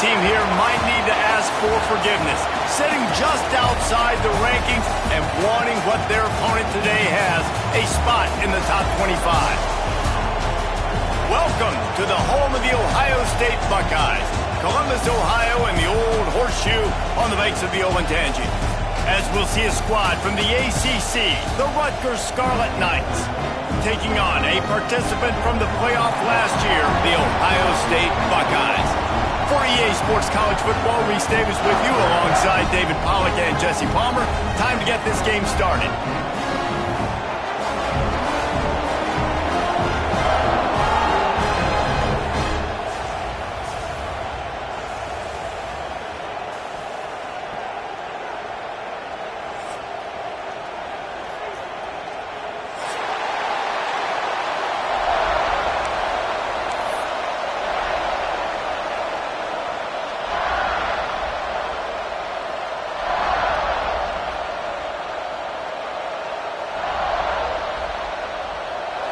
team here might need to ask for forgiveness, sitting just outside the rankings and wanting what their opponent today has, a spot in the top 25. Welcome to the home of the Ohio State Buckeyes, Columbus, Ohio, and the old horseshoe on the banks of the Olentangy. As we'll see a squad from the ACC, the Rutgers Scarlet Knights, taking on a participant from the playoff last year, the Ohio State Buckeyes. For EA Sports College Football, Reese Davis with you alongside David Pollack and Jesse Palmer. Time to get this game started.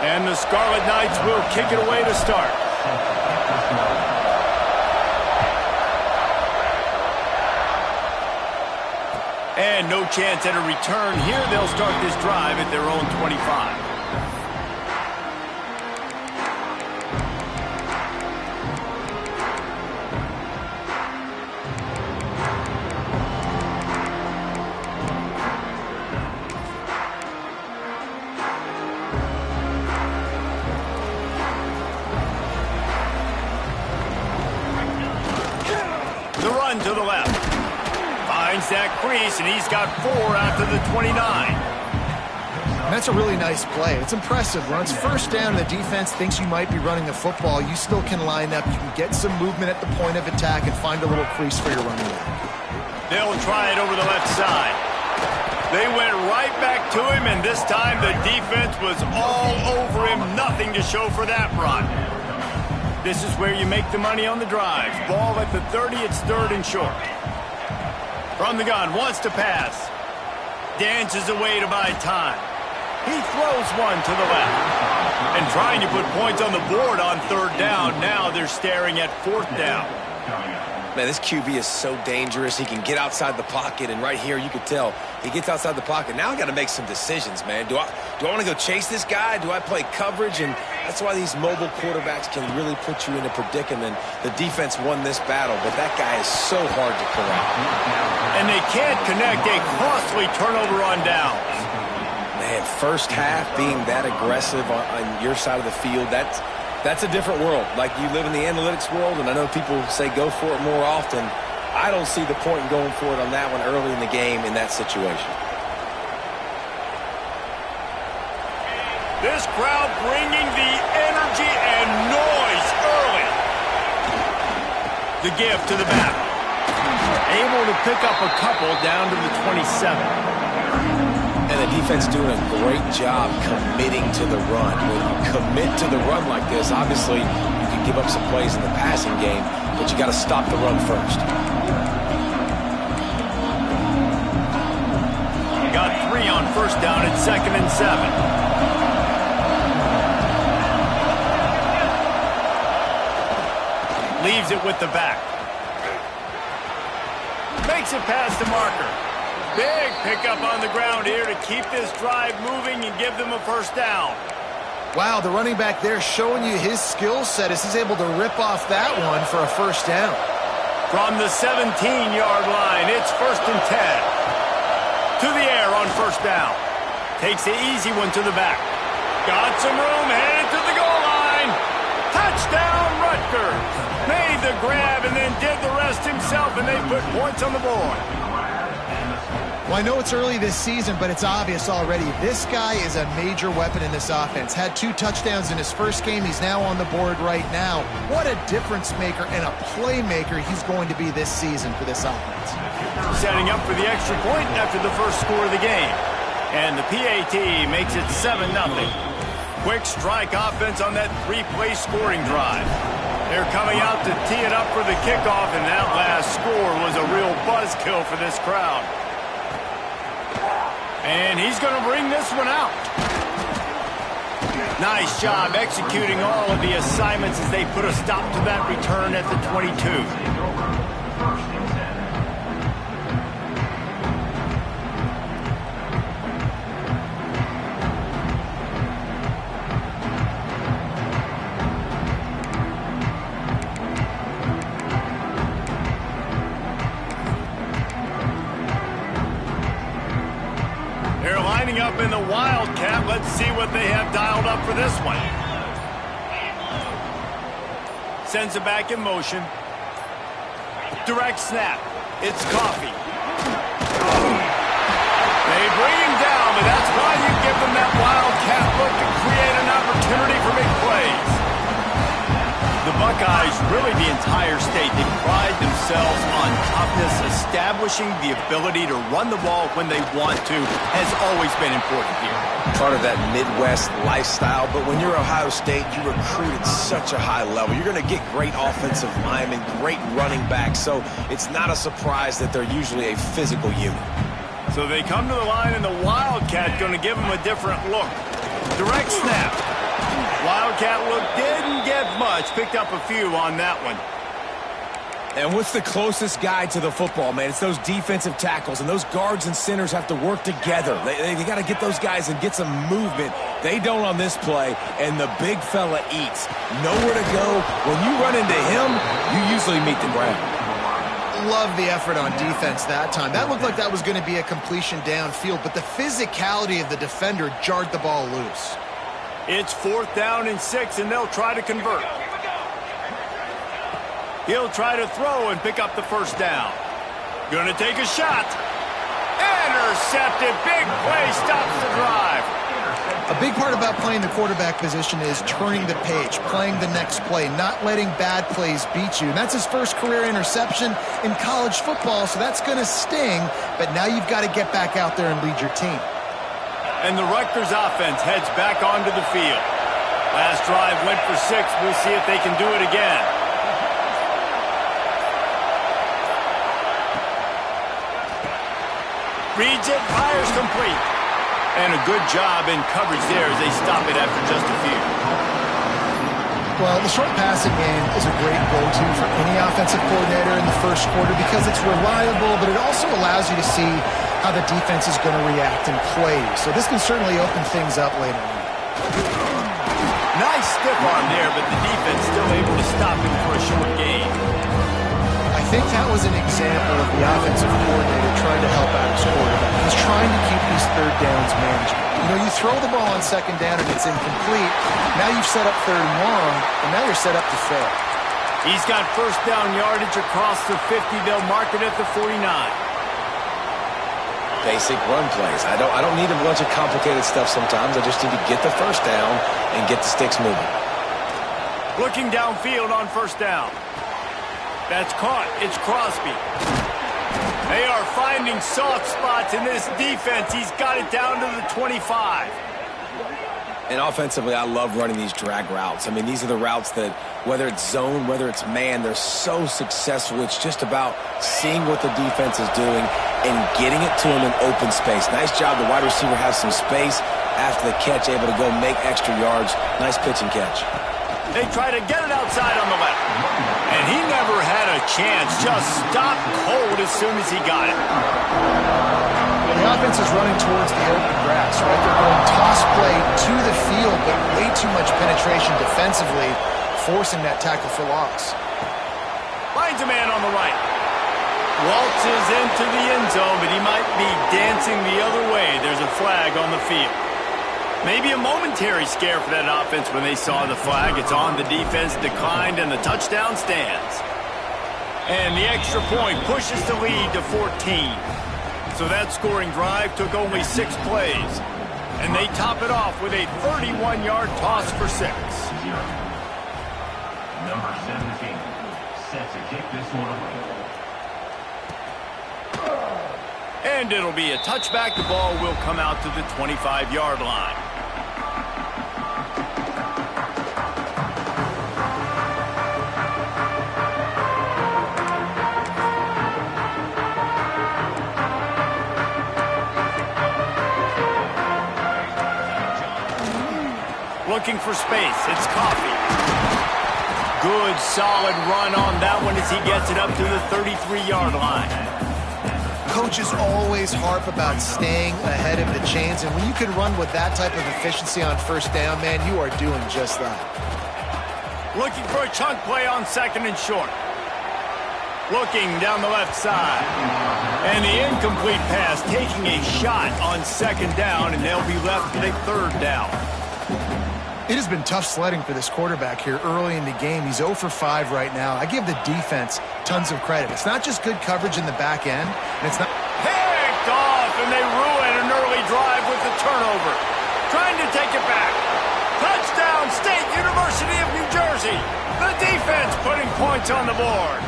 And the Scarlet Knights will kick it away to start. And no chance at a return here. They'll start this drive at their own 25. To the left. Finds that crease, and he's got 4 out to the 29. And that's a really nice play. It's impressive. When it's first down and the defense thinks you might be running the football, you still can line up. You can get some movement at the point of attack and find a little crease for your running back. They'll try it over the left side. They went right back to him, and this time the defense was all over him. Nothing to show for that run. This is where you make the money on the drive. Ball at the 30, it's 3rd and short. From the gun, wants to pass. Dances away to buy time. He throws one to the left. And trying to put points on the board on 3rd down. Now they're staring at 4th down. Man, this QB is so dangerous. He can get outside the pocket, and right here you could tell he gets outside the pocket. Now I got to make some decisions, man. Do I want to go chase this guy? Do I play coverage? And that's why these mobile quarterbacks can really put you in a predicament. The defense won this battle, but that guy is so hard to corral. And they can't connect a costly turnover on downs. Man, first half being that aggressive on your side of the field, that's a different world. Like, you live in the analytics world, and I know people say go for it more often. I don't see the point in going for it on that one early in the game in that situation. This crowd bringing the energy and noise early. The give to the back. Able to pick up a couple down to the 27. And the defense doing a great job committing to the run. When you commit to the run like this, obviously you can give up some plays in the passing game, but you got to stop the run first. Got 3 on 1st down at 2nd and 7. Leaves it with the back. Makes it past the marker. Big pickup on the ground here to keep this drive moving and give them a 1st down. Wow, the running back there showing you his skill set as he's able to rip off that one for a 1st down. From the 17-yard line, it's 1st and 10. To the air on 1st down. Takes the easy one to the back. Got some room, headed to the goal line. Touchdown, Rutgers. Made the grab and then did the rest himself, and they put points on the board. Well, I know it's early this season, but it's obvious already. This guy is a major weapon in this offense. Had 2 touchdowns in his first game. He's now on the board right now. What a difference maker and a playmaker he's going to be this season for this offense. Setting up for the extra point after the first score of the game. And the PAT makes it 7-0. Quick strike offense on that 3-play scoring drive. They're coming out to tee it up for the kickoff, and that last score was a real buzzkill for this crowd. And he's going to bring this one out. Nice job executing all of the assignments as they put a stop to that return at the 22. Up in the Wildcat. Let's see what they have dialed up for this one. Sends it back in motion. Direct snap. It's Coffee. They bring him down, but that's why you give them that Wildcat look to create an opportunity for big plays. The Buckeyes, really the entire state, they pride themselves on toughness. Establishing the ability to run the ball when they want to has always been important here. Part of that Midwest lifestyle, but when you're Ohio State, you recruit at such a high level. You're going to get great offensive linemen, great running backs, so it's not a surprise that they're usually a physical unit. So they come to the line, and the Wildcat going to give them a different look. Direct snap. Wildcat look didn't get much. Picked up a few on that one. And what's the closest guy to the football, man? It's those defensive tackles, and those guards and centers have to work together. They got to get those guys and get some movement. They don't on this play, and the big fella eats. Nowhere to go. When you run into him, you usually meet the ground. Love the effort on defense that time. That looked like that was going to be a completion downfield, but the physicality of the defender jarred the ball loose. It's 4th down and 6, and they'll try to convert. He'll try to throw and pick up the first down. Gonna take a shot. Intercepted. Big play stops the drive. A big part about playing the quarterback position is turning the page, playing the next play, not letting bad plays beat you. And that's his first career interception in college football, so that's going to sting. But now you've got to get back out there and lead your team. And the Rutgers offense heads back onto the field. Last drive went for 6. We'll see if they can do it again. Reads it, fires complete. And a good job in coverage there as they stop it after just a few. Well, the short passing game is a great go-to for any offensive coordinator in the first quarter because it's reliable, but it also allows you to see how the defense is going to react and play. So this can certainly open things up later on. Nice stiff arm there, but the defense still able to stop him for a short gain. I think that was an example of the offensive coordinator trying to help out his quarterback. He's trying to keep these third downs manageable. You know, you throw the ball on second down and it's incomplete. Now you've set up third and long, and now you're set up to fail. He's got first down yardage across the 50. They'll mark it at the 49. Basic run plays. I don't need a bunch of complicated stuff sometimes. I just need to get the first down and get the sticks moving. Looking downfield on first down. That's caught. It's Crosby. They are finding soft spots in this defense. He's got it down to the 25. And offensively, I love running these drag routes. I mean, these are the routes that, whether it's zone, whether it's man, they're so successful. It's just about seeing what the defense is doing and getting it to him in open space. Nice job. The wide receiver has some space after the catch, able to go make extra yards. Nice pitch and catch. They try to get it outside on the left. And he never had a chance. Just stopped cold as soon as he got it. The offense is running towards the open grass, right? They're going toss play to the field, but way too much penetration defensively, forcing that tackle for loss. Finds a man on the right. Waltzes into the end zone, but he might be dancing the other way. There's a flag on the field. Maybe a momentary scare for that offense when they saw the flag. It's on, the defense declined, and the touchdown stands. And the extra point pushes the lead to 14. So that scoring drive took only 6 plays. And they top it off with a 31-yard toss for 6. Number 17 set to kick this one away. And it'll be a touchback. The ball will come out to the 25-yard line. Looking for space. It's Coffee. Good, solid run on that one as he gets it up to the 33-yard line. Coaches always harp about staying ahead of the chains, and when you can run with that type of efficiency on first down, man, you are doing just that. Looking for a chunk play on second and short. Looking down the left side. And the incomplete pass taking a shot on second down, and they'll be left with a third down. It has been tough sledding for this quarterback here early in the game. He's 0 for 5 right now. I give the defense tons of credit. It's not just good coverage in the back end, and it's not... Picked off, and they ruin an early drive with the turnover. Trying to take it back. Touchdown, State University of New Jersey. The defense putting points on the board.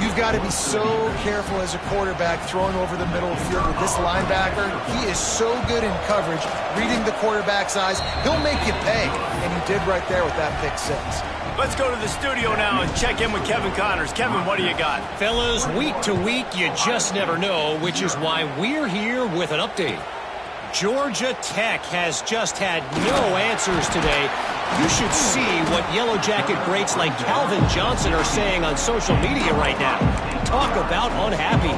You've got to be so careful as a quarterback throwing over the middle of the field with this linebacker. He is so good in coverage, reading the quarterback's eyes. He'll make you pay, and he did right there with that pick six. Let's go to the studio now and check in with Kevin Connors. Kevin, what do you got? Fellas, week to week, you just never know, which is why we're here with an update. Georgia Tech has just had no answers today. You should see what Yellow Jacket greats like Calvin Johnson are saying on social media right now. Talk about unhappy.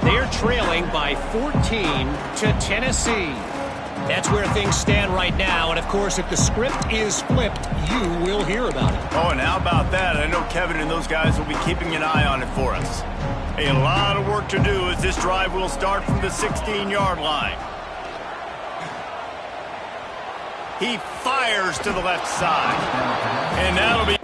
They're trailing by 14 to Tennessee. That's where things stand right now, and of course, if the script is flipped, you will hear about it. Oh, and how about that? I know Kevin and those guys will be keeping an eye on it for us. A lot of work to do as this drive will start from the 16-yard line. He fires to the left side. And that'll be...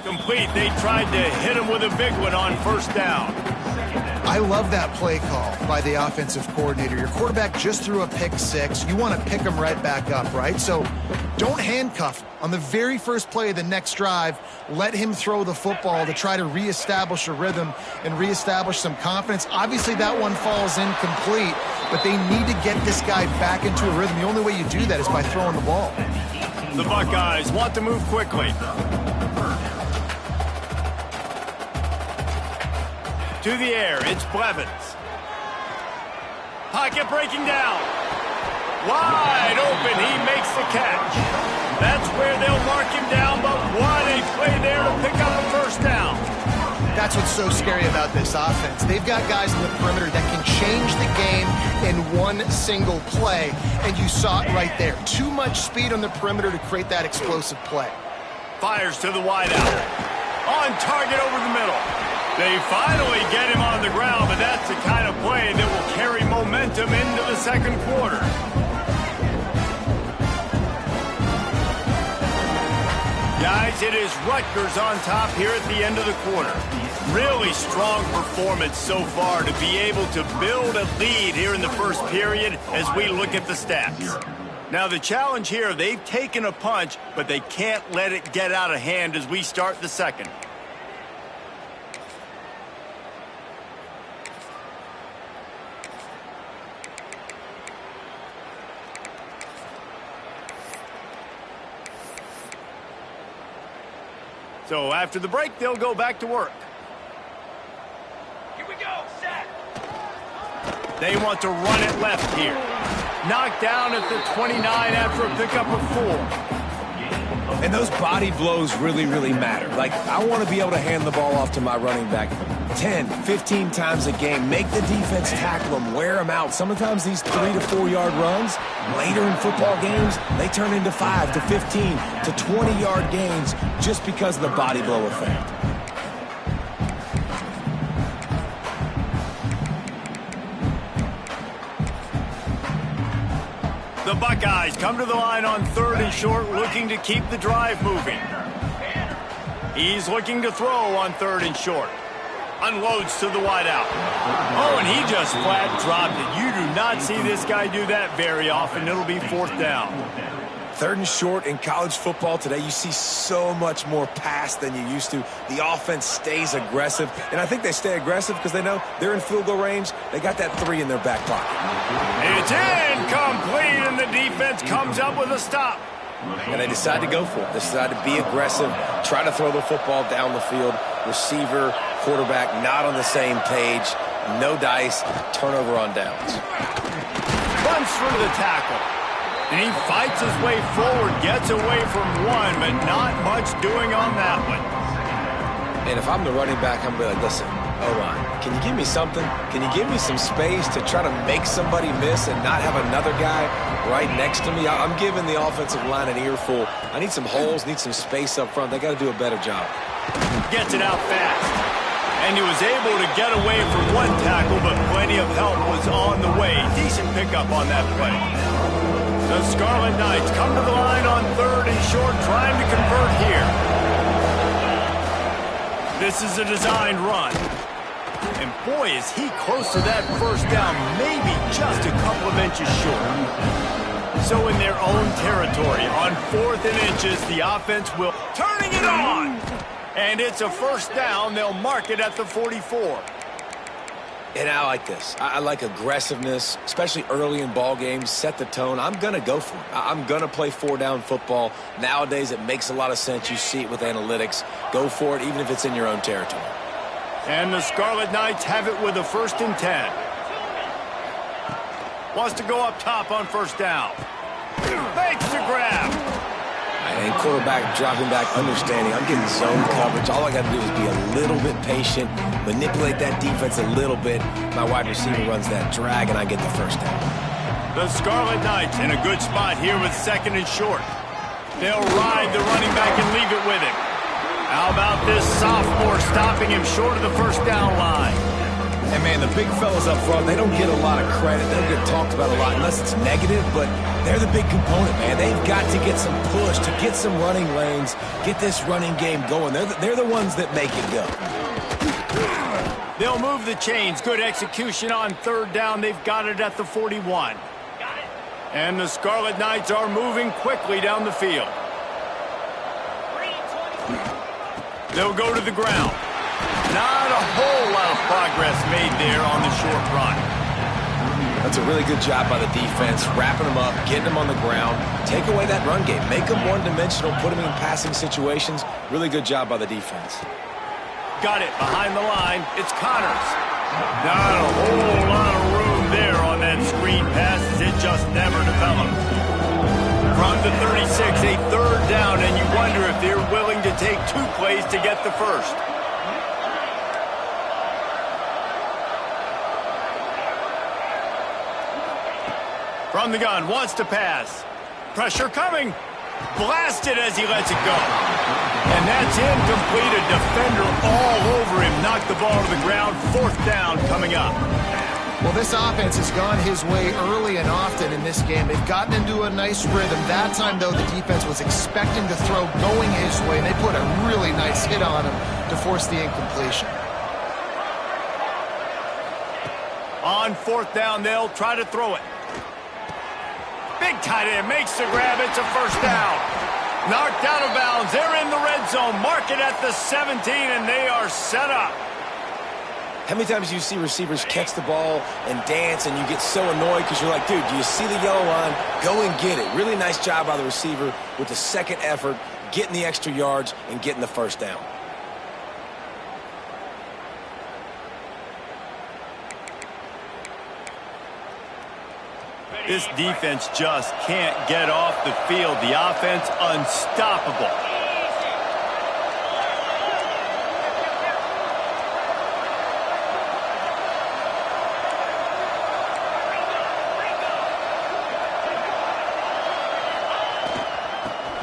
complete. They tried to hit him with a big one on first down. I love that play call by the offensive coordinator. Your quarterback just threw a pick six. You want to pick him right back up, right? So don't handcuff him. On the very first play of the next drive, let him throw the football to try to reestablish a rhythm and reestablish some confidence. Obviously, that one falls incomplete, but they need to get this guy back into a rhythm. The only way you do that is by throwing the ball. The Buckeyes want to move quickly. To the air, it's Blevins. Pocket breaking down. Wide open, he makes the catch. That's where they'll mark him down, but what a play there to pick up a first down. That's what's so scary about this offense. They've got guys in the perimeter that can change the game in one single play, and you saw it right there. Too much speed on the perimeter to create that explosive play. Fires to the wideout. On target over the middle. They finally get him on the ground, but that's the kind of play that will carry momentum into the second quarter. Guys, it is Rutgers on top here at the end of the quarter. Really strong performance so far to be able to build a lead here in the first period as we look at the stats. Now the challenge here, they've taken a punch, but they can't let it get out of hand as we start the second. So after the break, they'll go back to work. Here we go, set. They want to run it left here. Knocked down at the 29 after a pickup of 4. And those body blows really, really matter. Like, I want to be able to hand the ball off to my running back 10, 15 times a game. Make the defense tackle them, wear them out. Sometimes these 3 to 4 yard runs, later in football games, they turn into 5 to 15 to 20 yard gains just because of the body blow effect. The Buckeyes come to the line on 3rd and short, looking to keep the drive moving. He's looking to throw on 3rd and short. Unloads to the wideout. Oh, and he just flat dropped it. You do not see this guy do that very often. It'll be 4th down. 3rd and short in college football today, you see so much more pass than you used to. The offense stays aggressive, and I think they stay aggressive because they know they're in field goal range. They got that 3 in their back pocket. It's incomplete, and the defense comes up with a stop. And they decide to go for it. They decide to be aggressive, try to throw the football down the field. Receiver, quarterback, not on the same page. No dice, turnover on downs. Runs through the tackle. And he fights his way forward, gets away from one, but not much doing on that one. And if I'm the running back, I'm going to be like, listen, O-line, can you give me something? Can you give me some space to try to make somebody miss and not have another guy right next to me? I'm giving the offensive line an earful. I need some holes, need some space up front. They got to do a better job. Gets it out fast. And he was able to get away from one tackle, but plenty of help was on the way. Decent pickup on that play. The Scarlet Knights come to the line on 3rd and short, trying to convert here. This is a designed run. And boy, is he close to that 1st down, maybe just a couple of inches short. So in their own territory, on 4th and inches, the offense will turning it on. And it's a 1st down. They'll mark it at the 44. And I like this. I like aggressiveness, especially early in ball games. Set the tone. I'm going to go for it. I'm going to play 4-down football. Nowadays, it makes a lot of sense. You see it with analytics. Go for it, even if it's in your own territory. And the Scarlet Knights have it with a 1st and 10. Wants to go up top on 1st down. Makes the grab. And quarterback dropping back, understanding I'm getting zone coverage. All I got to do is be a little bit patient, manipulate that defense a little bit. My wide receiver runs that drag, and I get the 1st down. The Scarlet Knights in a good spot here with 2nd and short. They'll ride the running back and leave it with him. How about this sophomore stopping him short of the 1st down line? And, man, the big fellas up front, they don't get a lot of credit. They don't get talked about a lot unless it's negative, but they're the big component, man. They've got to get some push, to get some running lanes, get this running game going. They're the ones that make it go. They'll move the chains. Good execution on 3rd down. They've got it at the 41. And the Scarlet Knights are moving quickly down the field. They'll go to the ground. Not a whole lot of progress made there on the short run. That's a really good job by the defense, wrapping them up, getting them on the ground. Take away that run game. Make them one-dimensional, put them in passing situations. Really good job by the defense. Got it behind the line. It's Connors. Not a whole lot of room there on that screen pass as it just never developed. From the 36, a 3rd down, and you wonder if they're willing to take 2 plays to get the 1st. From the gun, wants to pass. Pressure coming. Blasted as he lets it go. And that's incomplete. A defender all over him. Knocked the ball to the ground. 4th down coming up. Well, this offense has gone his way early and often in this game. They've gotten into a nice rhythm. That time, though, the defense was expecting the throw going his way, and they put a really nice hit on him to force the incompletion. On 4th down, they'll try to throw it. Big tight end makes the grab. It's a 1st down. Knocked out of bounds. They're in the red zone. Mark it at the 17, and they are set up. How many times do you see receivers catch the ball and dance, and you get so annoyed because you're like, dude, do you see the yellow line? Go and get it. Really nice job by the receiver with the 2nd effort, getting the extra yards and getting the 1st down. This defense just can't get off the field. The offense unstoppable.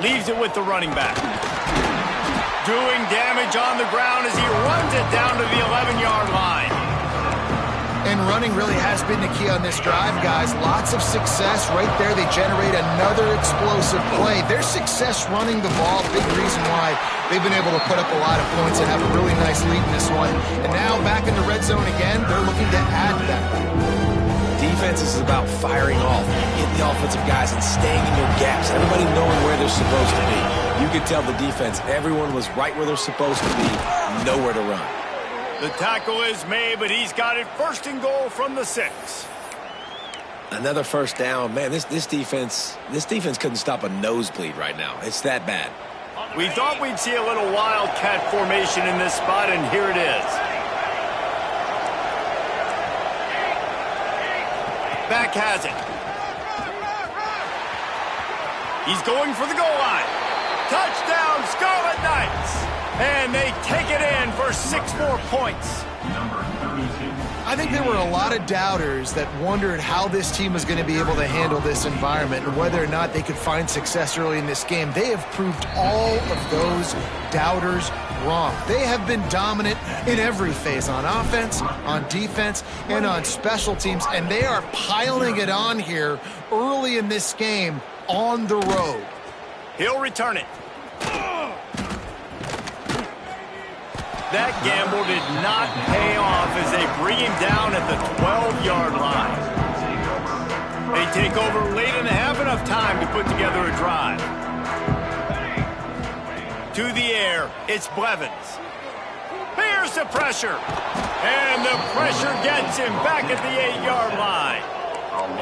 Leaves it with the running back. Doing damage on the ground as he runs it down to the 11-yard line. And running running really has been the key on this drive, guys. Lots of success right there. They generate another explosive play. Their success running the ball, big reason why they've been able to put up a lot of points and have a really nice lead in this one. And now back in the red zone again, they're looking to add that. Defense is about firing off, hitting the offensive guys and staying in your gaps. Everybody knowing where they're supposed to be. You could tell the defense, everyone was right where they're supposed to be, nowhere to run. The tackle is made, but he's got it first and goal from the 6. Another first down. Man, this defense couldn't stop a nosebleed right now. It's that bad. We thought we'd see a little wildcat formation in this spot, and here it is. Back has it. He's going for the goal line. Touchdown, Scarlet Knights! And they take it in for 6 more points. I think there were a lot of doubters that wondered how this team was going to be able to handle this environment and whether or not they could find success early in this game. They have proved all of those doubters wrong. They have been dominant in every phase, on offense, on defense, and on special teams, and they are piling it on here early in this game on the road. He'll return it. That gamble did not pay off as they bring him down at the 12-yard line. They take over late in the half, enough time to put together a drive. To the air, it's Blevins. Here's the pressure. And the pressure gets him back at the 8-yard line.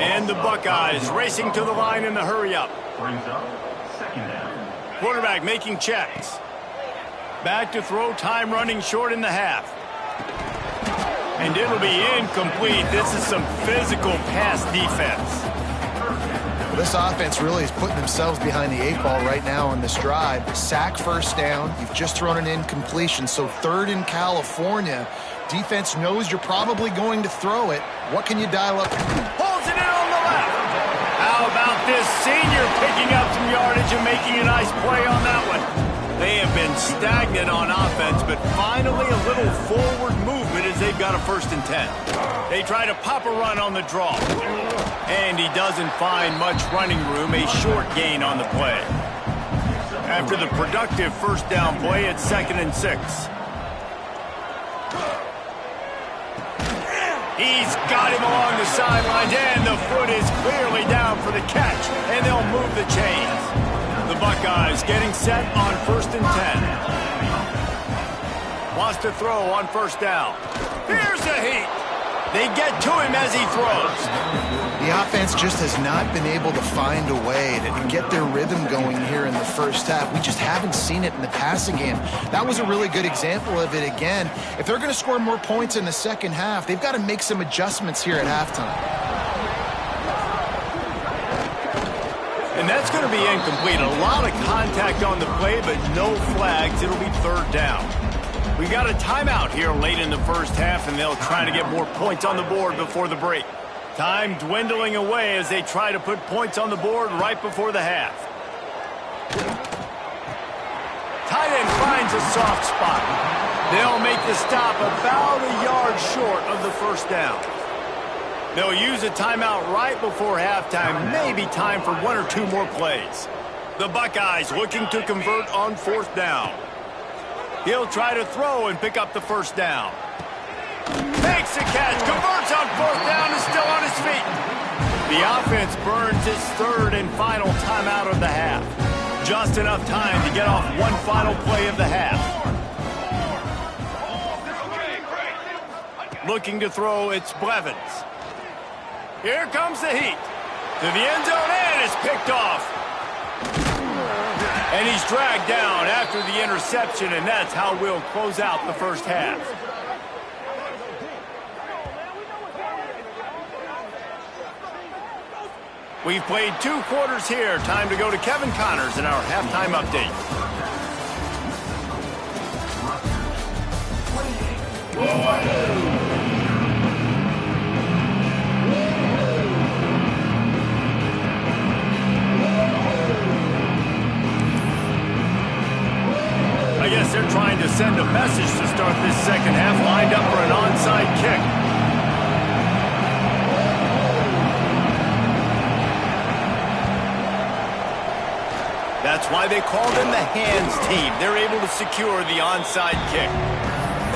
And the Buckeyes racing to the line in the hurry-up. Quarterback making checks. Back to throw, time running short in the half. And it'll be incomplete. This is some physical pass defense. Well, this offense really is putting themselves behind the 8 ball right now on this drive. Sack, first down. You've just thrown an incompletion, so 3rd in California. Defense knows you're probably going to throw it. What can you dial up? Holds it in on the left. How about this senior picking up some yardage and making a nice play on that one? They have been stagnant on offense, but finally a little forward movement as they've got a 1st and 10. They try to pop a run on the draw. And he doesn't find much running room, a short gain on the play. After the productive first down play, it's 2nd and 6. He's got him along the sidelines, and the foot is clearly down for the catch, and they'll move the chains. The Buckeyes getting set on 1st and 10. Wants to throw on 1st down. Here's the heat. They get to him as he throws. The offense just has not been able to find a way to get their rhythm going here in the first half. We just haven't seen it in the passing game. That was a really good example of it again. If they're going to score more points in the second half, they've got to make some adjustments here at halftime. And that's going to be incomplete. A lot of contact on the play, but no flags. It'll be 3rd down. We got a timeout here late in the first half, and they'll try to get more points on the board before the break. Time dwindling away as they try to put points on the board right before the half. Tight end finds a soft spot. They'll make the stop about a yard short of the 1st down. They'll use a timeout right before halftime. Maybe time for 1 or 2 more plays. The Buckeyes looking to convert on 4th down. He'll try to throw and pick up the 1st down. Makes the catch, converts on 4th down, is still on his feet. The offense burns its 3rd and final timeout of the half. Just enough time to get off one final play of the half. Looking to throw, it's Blevins. Here comes the heat. To the end zone, and it's picked off. And he's dragged down after the interception, and that's how we'll close out the first half. We've played 2 quarters here. Time to go to Kevin Connors in our halftime update. I guess they're trying to send a message to start this second half, lined up for an onside kick. That's why they call them the hands team. They're able to secure the onside kick.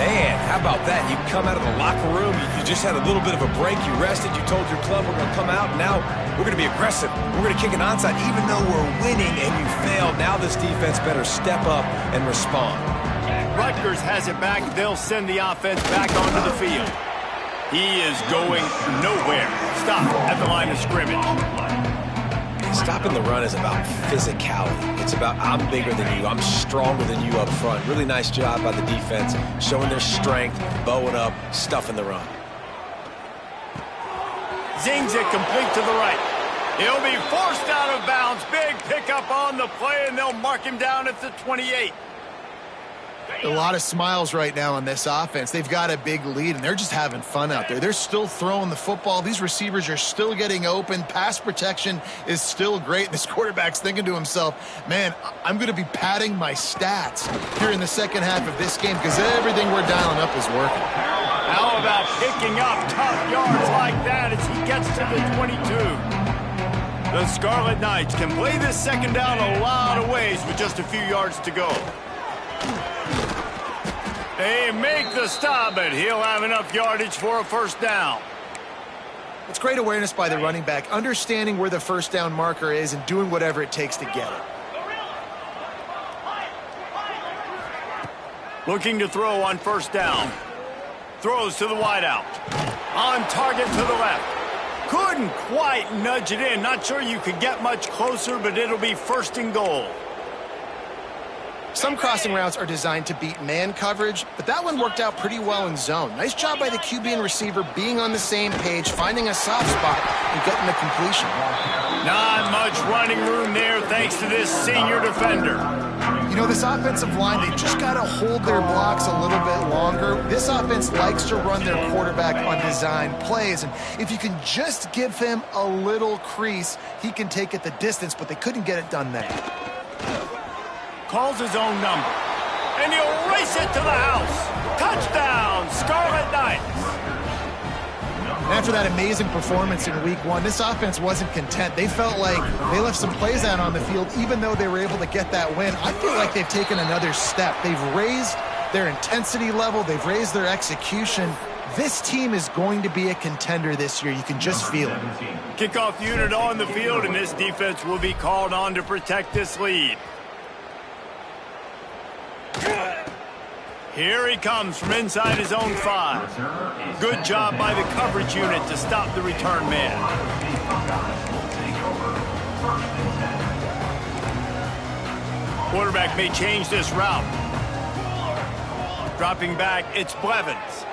Man, how about that? You come out of the locker room, you just had a little bit of a break, you rested, you told your club we're going to come out, and now we're going to be aggressive. We're going to kick an onside even though we're winning and you failed. Now this defense better step up and respond. Rutgers has it back. They'll send the offense back onto the field. He is going nowhere. Stop at the line of scrimmage. Stopping the run is about physicality. It's about I'm bigger than you, I'm stronger than you up front. Really nice job by the defense, showing their strength, bowing up, stuffing the run. Zings it complete to the right. He'll be forced out of bounds. Big pickup on the play, and they'll mark him down at the 28. A lot of smiles right now on this offense. They've got a big lead, and they're just having fun out there. They're still throwing the football. These receivers are still getting open. Pass protection is still great. This quarterback's thinking to himself, man, I'm going to be padding my stats here in the second half of this game because everything we're dialing up is working. How about picking up tough yards like that as he gets to the 22? The Scarlet Knights can play this second down a lot of ways with just a few yards to go. They make the stop, but he'll have enough yardage for a first down. It's great awareness by the running back, understanding where the first down marker is and doing whatever it takes to get it. Looking to throw on first down. Throws to the wideout. On target to the left. Couldn't quite nudge it in. Not sure you could get much closer, but it'll be first and goal. Some crossing routes are designed to beat man coverage, but that one worked out pretty well in zone. Nice job by the QB and receiver being on the same page, finding a soft spot, and getting the completion. Not much running room there thanks to this senior defender. You know, this offensive line, they just got to hold their blocks a little bit longer. This offense likes to run their quarterback on design plays, and if you can just give him a little crease, he can take it the distance, but they couldn't get it done there. Calls his own number, and he'll race it to the house. Touchdown, Scarlet Knights. After that amazing performance in week one, this offense wasn't content. They felt like they left some plays out on the field, even though they were able to get that win. I feel like they've taken another step. They've raised their intensity level. They've raised their execution. This team is going to be a contender this year. You can just feel it. Kickoff unit on the field, and this defense will be called on to protect this lead. Here he comes from inside his own 5. Good job by the coverage unit to stop the return man. Quarterback may change this route. Dropping back, it's Blevins.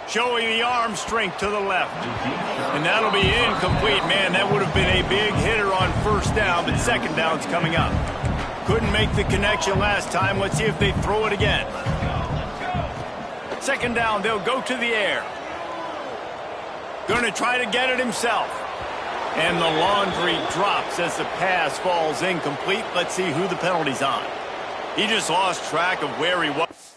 Showing the arm strength to the left. And that'll be incomplete. Man, that would have been a big hitter on first down, but second down's coming up. Couldn't make the connection last time. Let's see if they throw it again. Second down, they'll go to the air. Going to try to get it himself. And the laundry drops as the pass falls incomplete. Let's see who the penalty's on. He just lost track of where he was.